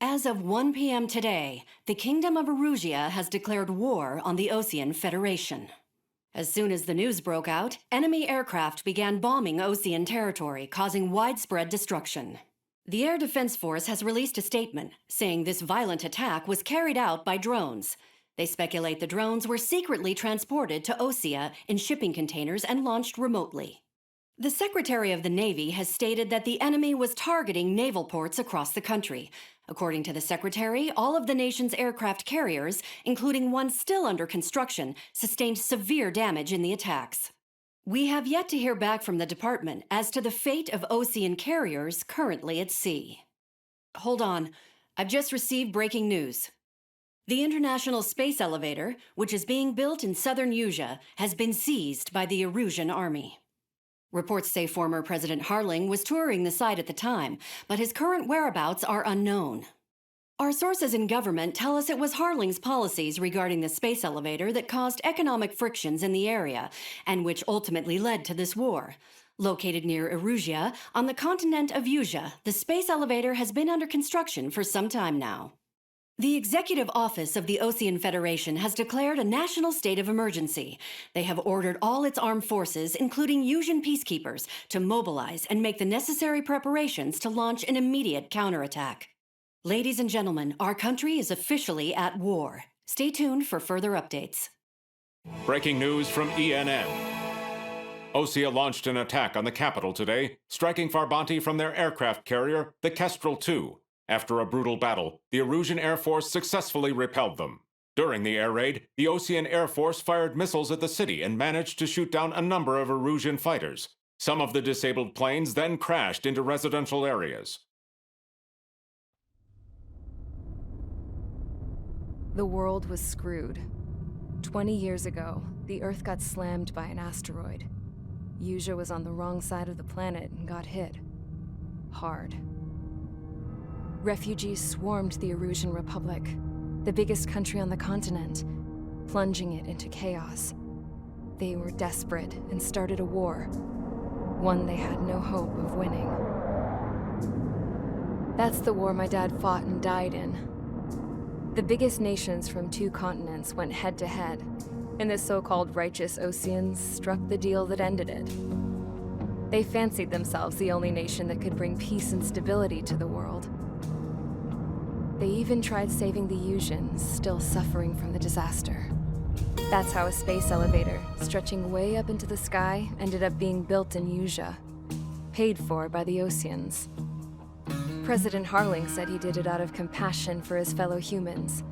As of 1 p.m. today, the Kingdom of Erusia has declared war on the Ocean Federation. As soon as the news broke out, enemy aircraft began bombing Ocean territory, causing widespread destruction. The Air Defense Force has released a statement saying this violent attack was carried out by drones. They speculate the drones were secretly transported to Osea in shipping containers and launched remotely. The Secretary of the Navy has stated that the enemy was targeting naval ports across the country. According to the Secretary, all of the nation's aircraft carriers, including one still under construction, sustained severe damage in the attacks. We have yet to hear back from the department as to the fate of Ocean carriers currently at sea. Hold on, I've just received breaking news. The International Space Elevator, which is being built in southern Erusia, has been seized by the Erusian army. Reports say former President Harling was touring the site at the time, but his current whereabouts are unknown. Our sources in government tell us it was Harling's policies regarding the space elevator that caused economic frictions in the area, and which ultimately led to this war. Located near Erusia, on the continent of Erusia, the space elevator has been under construction for some time now. The Executive Office of the Ocean Federation has declared a national state of emergency. They have ordered all its armed forces, including Erusian peacekeepers, to mobilize and make the necessary preparations to launch an immediate counterattack. Ladies and gentlemen, our country is officially at war. Stay tuned for further updates. Breaking news from ENN. Osea launched an attack on the capital today, striking Farbanti from their aircraft carrier, the Kestrel II. After a brutal battle, the Erusian Air Force successfully repelled them. During the air raid, the Ocean Air Force fired missiles at the city and managed to shoot down a number of Erusian fighters. Some of the disabled planes then crashed into residential areas. The world was screwed. 20 years ago, the Earth got slammed by an asteroid. Erusia was on the wrong side of the planet and got hit. Hard. Refugees swarmed the Erusian Republic, the biggest country on the continent, plunging it into chaos. They were desperate and started a war, one they had no hope of winning. That's the war my dad fought and died in. The biggest nations from 2 continents went head-to-head, and the so-called righteous Oceans struck the deal that ended it. They fancied themselves the only nation that could bring peace and stability to the world. They even tried saving the Erusians, still suffering from the disaster. That's how a space elevator, stretching way up into the sky, ended up being built in Erusia, paid for by the Oceans. President Harling said he did it out of compassion for his fellow humans.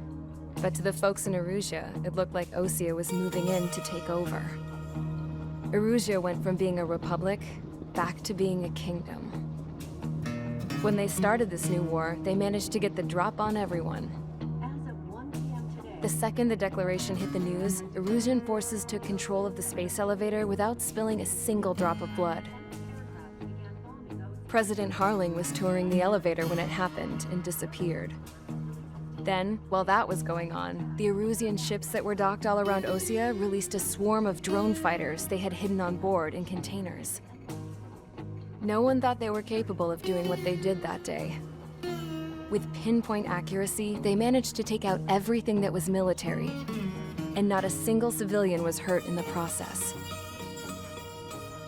But to the folks in Erusia, it looked like Osea was moving in to take over. Erusia went from being a republic back to being a kingdom. When they started this new war, they managed to get the drop on everyone. As of 1 p.m. today, The second the declaration hit the news, Erusian forces took control of the space elevator without spilling a single drop of blood. President Harling was touring the elevator when it happened and disappeared. Then, while that was going on, the Erusian ships that were docked all around Osea released a swarm of drone fighters they had hidden on board in containers. No one thought they were capable of doing what they did that day. With pinpoint accuracy, they managed to take out everything that was military, and not a single civilian was hurt in the process.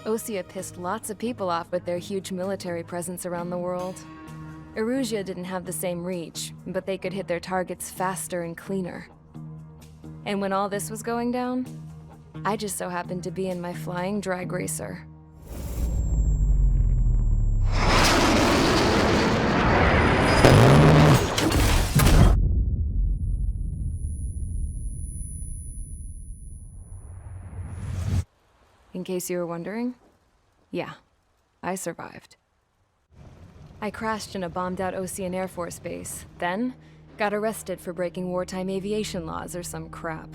Osea pissed lots of people off with their huge military presence around the world. Erusia didn't have the same reach, but they could hit their targets faster and cleaner. And when all this was going down, I just so happened to be in my flying drag racer. In case you were wondering, yeah, I survived. I crashed in a bombed-out Ocean Air Force base, then got arrested for breaking wartime aviation laws or some crap.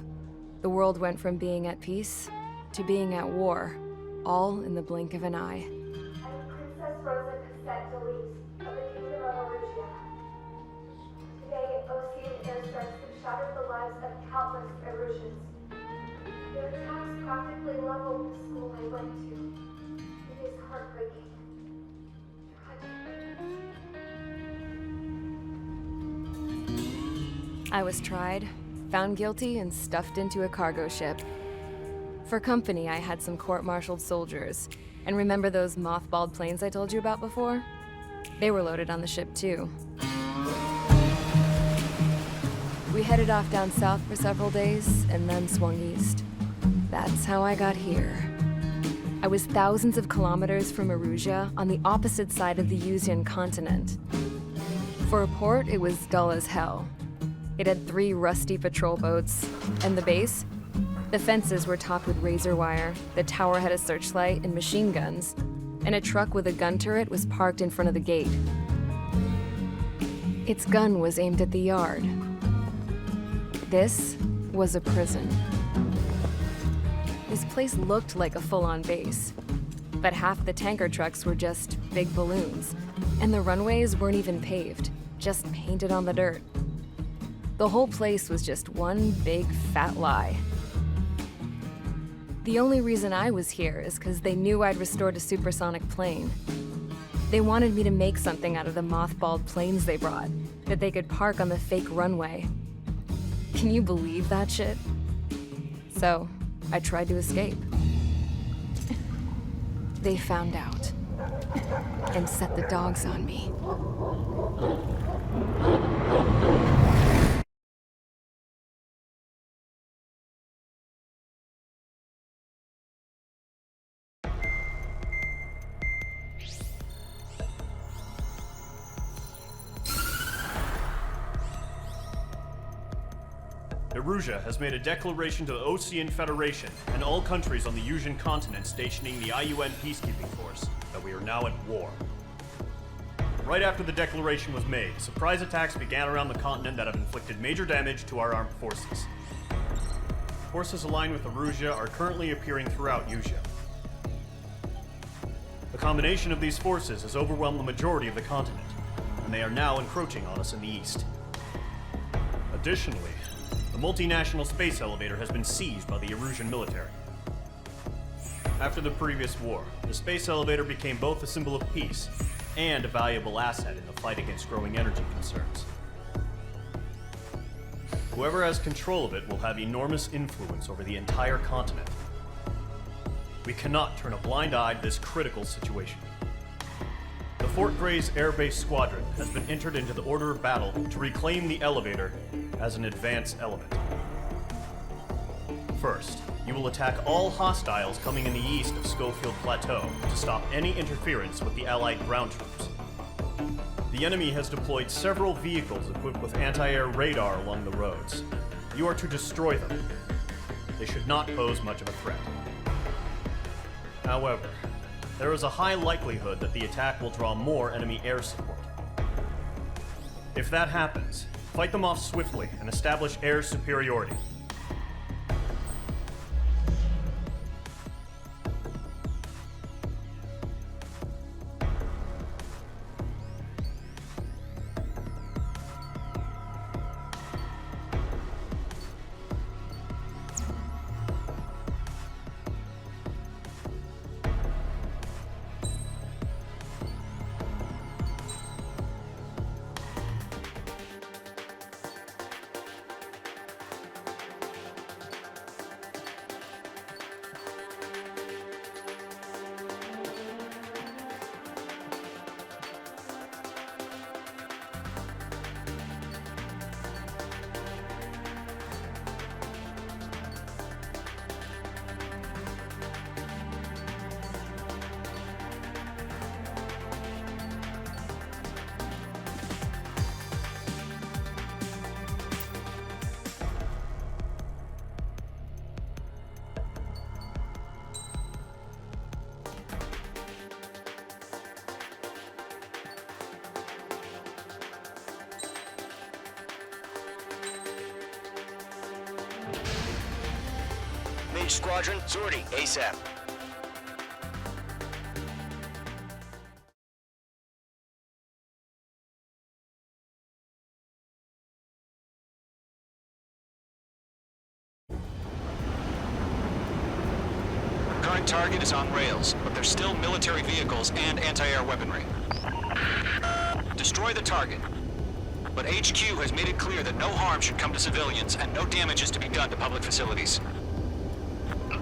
The world went from being at peace to being at war, all in the blink of an eye. I'm Princess Rosa Cassette Delise of the Kingdom of Erusia. Today, Ocean airstrikes have shattered the lives of countless Erusians. Their attacks practically leveled the school I went to. It is heartbreaking. Tragic. I was tried, found guilty, and stuffed into a cargo ship. For company, I had some court-martialed soldiers. And remember those mothballed planes I told you about before? They were loaded on the ship too. We headed off down south for several days, and then swung east. That's how I got here. I was thousands of kilometers from Erusia, on the opposite side of the Yuzian continent. For a port, it was dull as hell. It had 3 rusty patrol boats, and the base? The fences were topped with razor wire, the tower had a searchlight and machine guns, and a truck with a gun turret was parked in front of the gate. Its gun was aimed at the yard. This was a prison. This place looked like a full-on base, but half the tanker trucks were just big balloons, and the runways weren't even paved, just painted on the dirt. The whole place was just one big fat lie. The only reason I was here is because they knew I'd restored a supersonic plane. They wanted me to make something out of the mothballed planes they brought, that they could park on the fake runway. Can you believe that shit? So, I tried to escape. They found out and set the dogs on me. Erusia has made a declaration to the Ocean Federation and all countries on the Yuzian continent stationing the IUN peacekeeping force that we are now at war. Right after the declaration was made, surprise attacks began around the continent that have inflicted major damage to our armed forces. Forces aligned with Erusia are currently appearing throughout Yusia. The combination of these forces has overwhelmed the majority of the continent, and they are now encroaching on us in the east. Additionally, the multinational space elevator has been seized by the Erusian military. After the previous war, the space elevator became both a symbol of peace and a valuable asset in the fight against growing energy concerns. Whoever has control of it will have enormous influence over the entire continent. We cannot turn a blind eye to this critical situation. The Fort-Gрэйs Air Base Squadron has been entered into the order of battle to reclaim the elevator as an advance element. First, you will attack all hostiles coming in the east of Schofield Plateau to stop any interference with the Allied ground troops. The enemy has deployed several vehicles equipped with anti-air radar along the roads. You are to destroy them. They should not pose much of a threat. However, there is a high likelihood that the attack will draw more enemy air support. If that happens, fight them off swiftly and establish air superiority. Mage Squadron, sortie, ASAP. Current target is on rails, but there's still military vehicles and anti-air weaponry. Destroy the target. but HQ has made it clear that no harm should come to civilians and no damage is to be done to public facilities.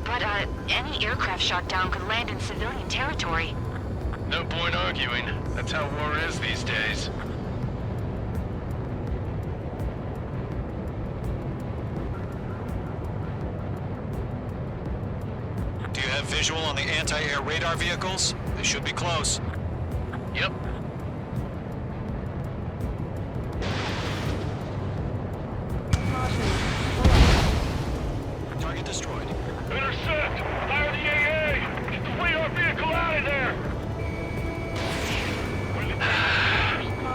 But, any aircraft shot down could land in civilian territory. No point arguing. That's how war is these days. Do you have visual on the anti-air radar vehicles? They should be close. Yep. Target destroyed. Intercept! Fire the AA! Get the radar vehicle out of there!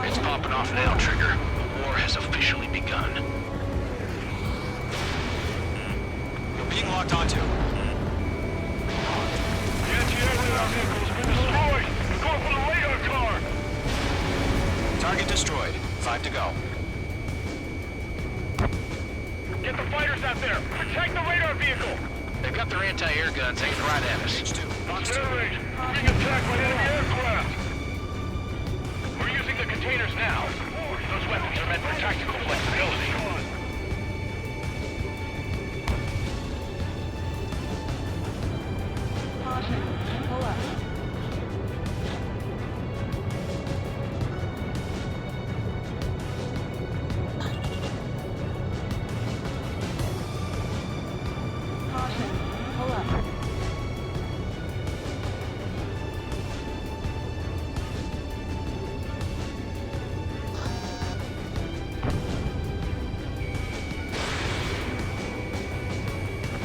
It's popping off now, Trigger. The war has officially begun. You're being locked onto. The anti-air radar vehicle has been destroyed! We're going for the radar car! Target destroyed. 5 to go. Get the fighters out there! Protect the radar vehicle! They've got their anti-air guns aimed right at us. H2. Air raid! We're being attacked by enemy aircraft! We're using the containers now. Those weapons are meant for tactical flexibility.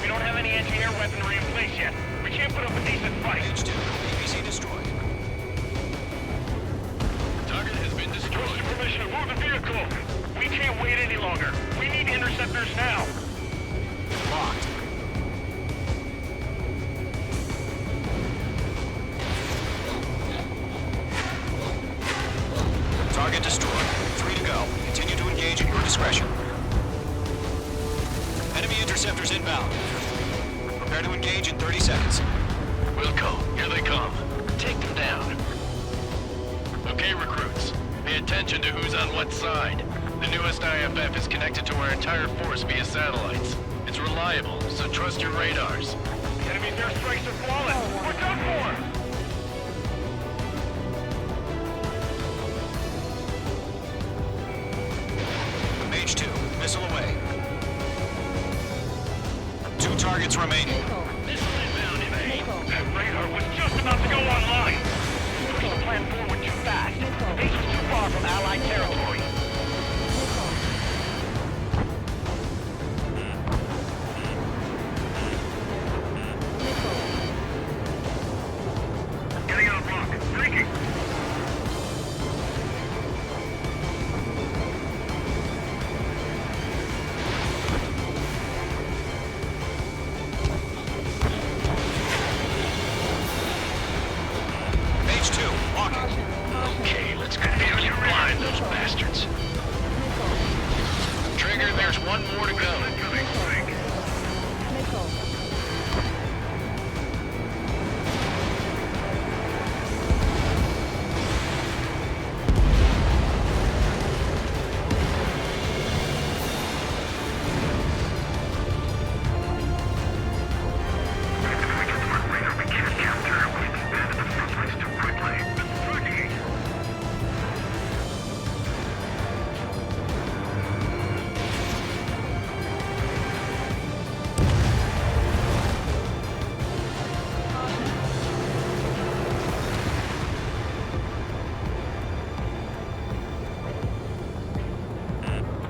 We don't have any anti-air weaponry in place yet. We can't put up a decent fight. H2. ABC destroyed. Target has been destroyed. Permission to move the vehicle. We can't wait any longer. We need interceptors now. Locked. Target destroyed. 3 to go. Continue to engage at your discretion. Enemy interceptors inbound. Prepare to engage in 30 seconds. Wilco, here they come. Take them down. Okay, recruits. Pay attention to who's on what side. The newest IFF is connected to our entire force via satellites. It's reliable, so trust your radars. Enemy airstrikes are falling. We're done for! Mage 2, missile away. 2 targets remaining. Missile inbound in aim. That radar was just about to go online. Push the plan forward too fast. The base was too far from Allied territory. Getting on block. Breaking. Mage 2, locking. Okay, let's continue to blind those bastards. Trigger, there's one more to go.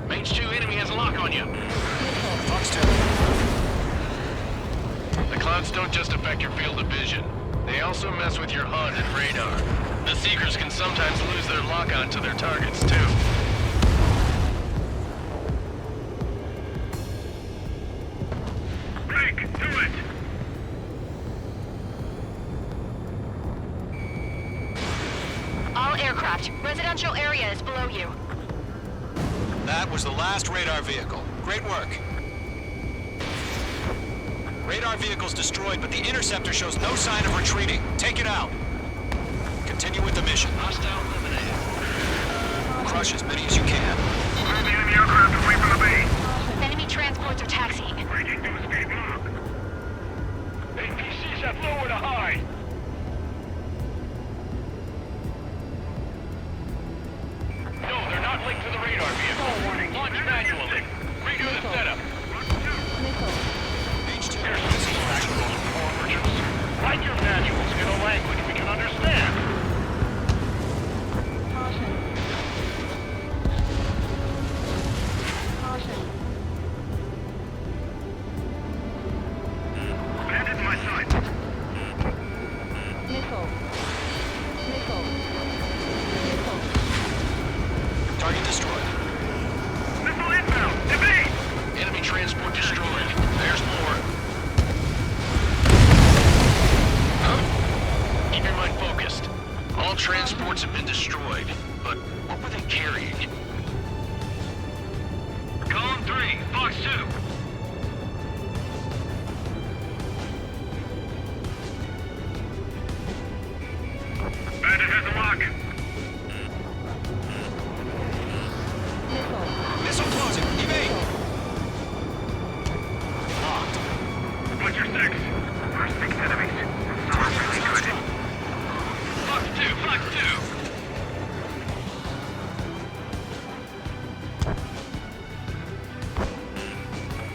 Mage 2 enemy has a lock on you. Fox 2. The clouds don't just affect your field of vision. They also mess with your HUD and radar. The Seekers can sometimes lose their lock-on to their targets, too. Break! Do it! All aircraft, residential area is below you. That was the last radar vehicle. Great work. Radar vehicle's destroyed, but the interceptor shows no sign of retreating. Take it out. Continue with the mission. Hostile eliminated. crush as many as you can. Move the enemy aircraft away from the base. Enemy transports are taxiing. Breaking through escape lock. APCs have nowhere to hide. No, they're not linked to the radar vehicle. Launch manually. Redo the setup. H2. Here's some manuals for emergency. Write your manuals in a language we can understand. Bandit in my sight. Target destroyed. Missile inbound. Evade. Enemy transport destroyed. There's more. Keep your mind focused. All transports have been destroyed. But what were they carrying? Column 3, Fox 2. Bandit has a lock. Missile closing. Evade. Locked. What's your 6? First 6 enemies. Not really good. Fox 2, Fox 2.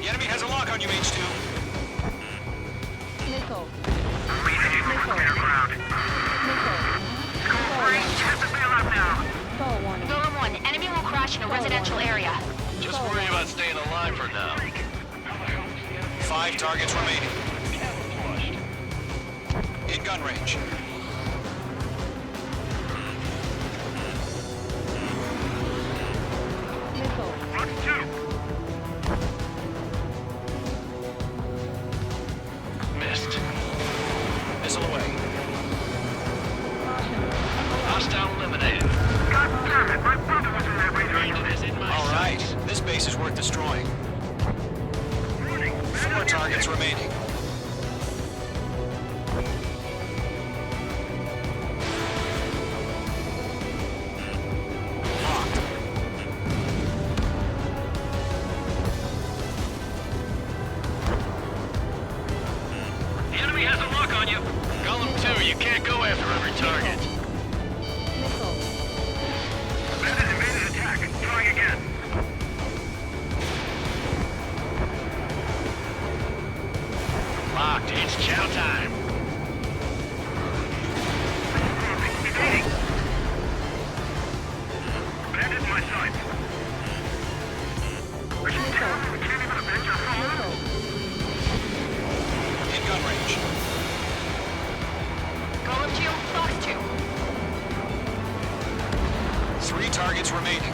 The enemy has a lock on you, H2. Golem 1, enemy will crash in a residential area. Just worry about staying alive for now. 5 targets remaining. In gun range. Fox 2. Missed. Missile away. Hostile eliminated. God damn it, my brother was in that radar. All right. This base is worth destroying. 4 targets remaining. Locked. The enemy has a lock on you. Column 2, you can't go after every target. Bandit evaded attack. Try again. Locked. It's chow time. Evading. Bandit in my sight. Are you telling me we can't even avenge our home? In gun range. Golem 2, Fox 2. 3 targets remaining.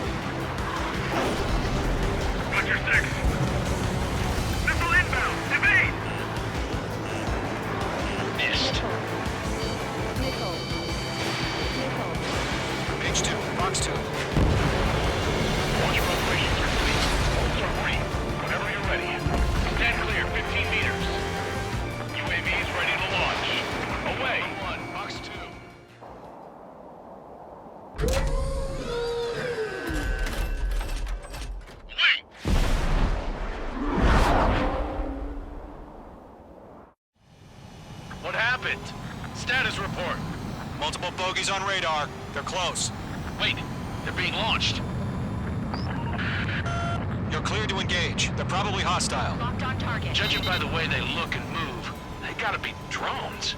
What's your 6? Missile inbound. Evade. Missed. H2. Fox 2. Launch operations are complete. Holds are free. Whenever you're ready. Stand clear, 15 meters. UAVs ready to launch. Away. 1, Fox 2. Wait! What happened? Status report. Multiple bogies on radar. They're close. Wait, they're being launched. You're cleared to engage. They're probably hostile. Locked on target. Judging by the way they look and move, they gotta be drones.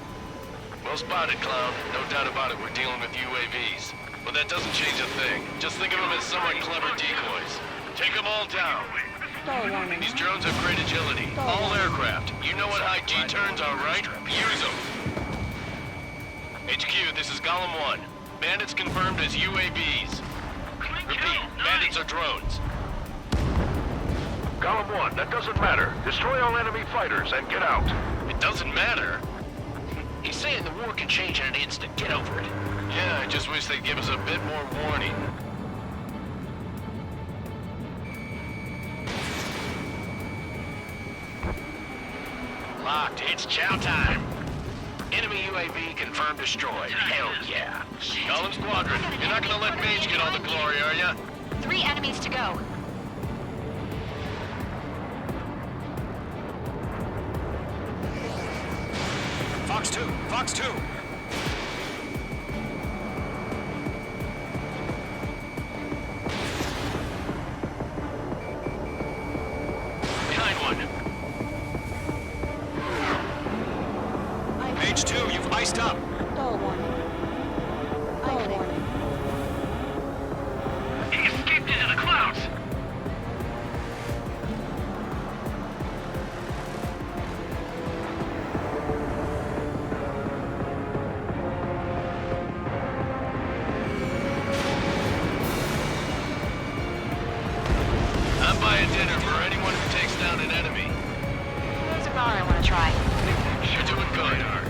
Well spotted, Clown. No doubt about it, we're dealing with UAVs. But that doesn't change a thing. Just think of them as somewhat clever decoys. Take them all down. These drones have great agility. All aircraft. You know what high G-turns are, right? Use them. HQ, this is Golem 1. Bandits confirmed as UAVs. Repeat, bandits are drones. Golem 1, that doesn't matter. Destroy all enemy fighters and get out. It doesn't matter? He's saying the war can change in an instant. Get over it. Yeah, I just wish they'd give us a bit more warning. Locked. It's chow time. Enemy Enemy UAV confirmed destroyed. Hell yeah. Call him Squadron. You're not gonna let Mage get all the glory, are ya? 3 enemies to go. Fox 2! Fox 2! Behind one. Page 2, you've iced up! He escaped into the clouds! I'm buying dinner for anyone who takes down an enemy. There's a bar I want to try. You're doing good, Art.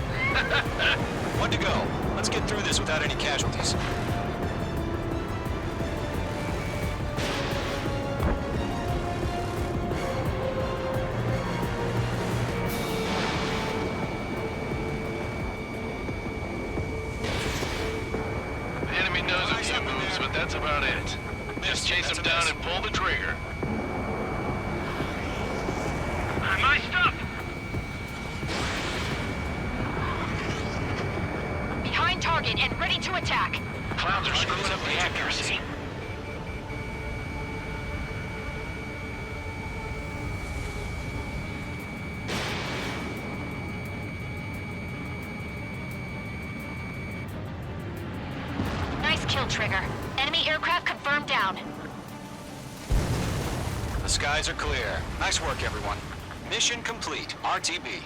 1 to go. Let's get through this without any casualties. The enemy knows a few moves, but that's about it. Just chase him down and pull the trigger. My stuff! Behind target and ready to attack. Clouds are screwing up the accuracy. Nice kill, Trigger. Enemy aircraft confirmed down. The skies are clear. Nice work, everyone. Mission complete. RTB.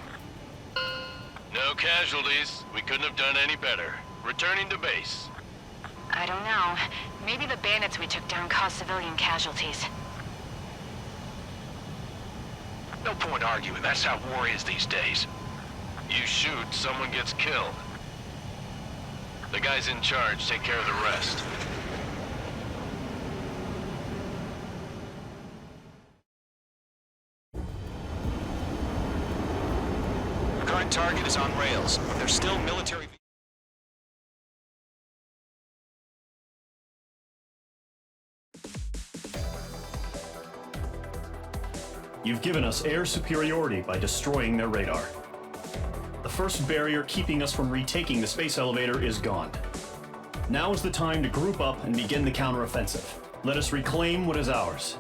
No casualties. We couldn't have done any better. Returning to base. I don't know. Maybe the bandits we took down caused civilian casualties. No point arguing. That's how war is these days. You shoot, someone gets killed. The guys in charge take care of the rest. Current target is on rails. There's still military... You've given us air superiority by destroying their radar. The first barrier keeping us from retaking the space elevator is gone. Now is the time to group up and begin the counteroffensive. Let us reclaim what is ours.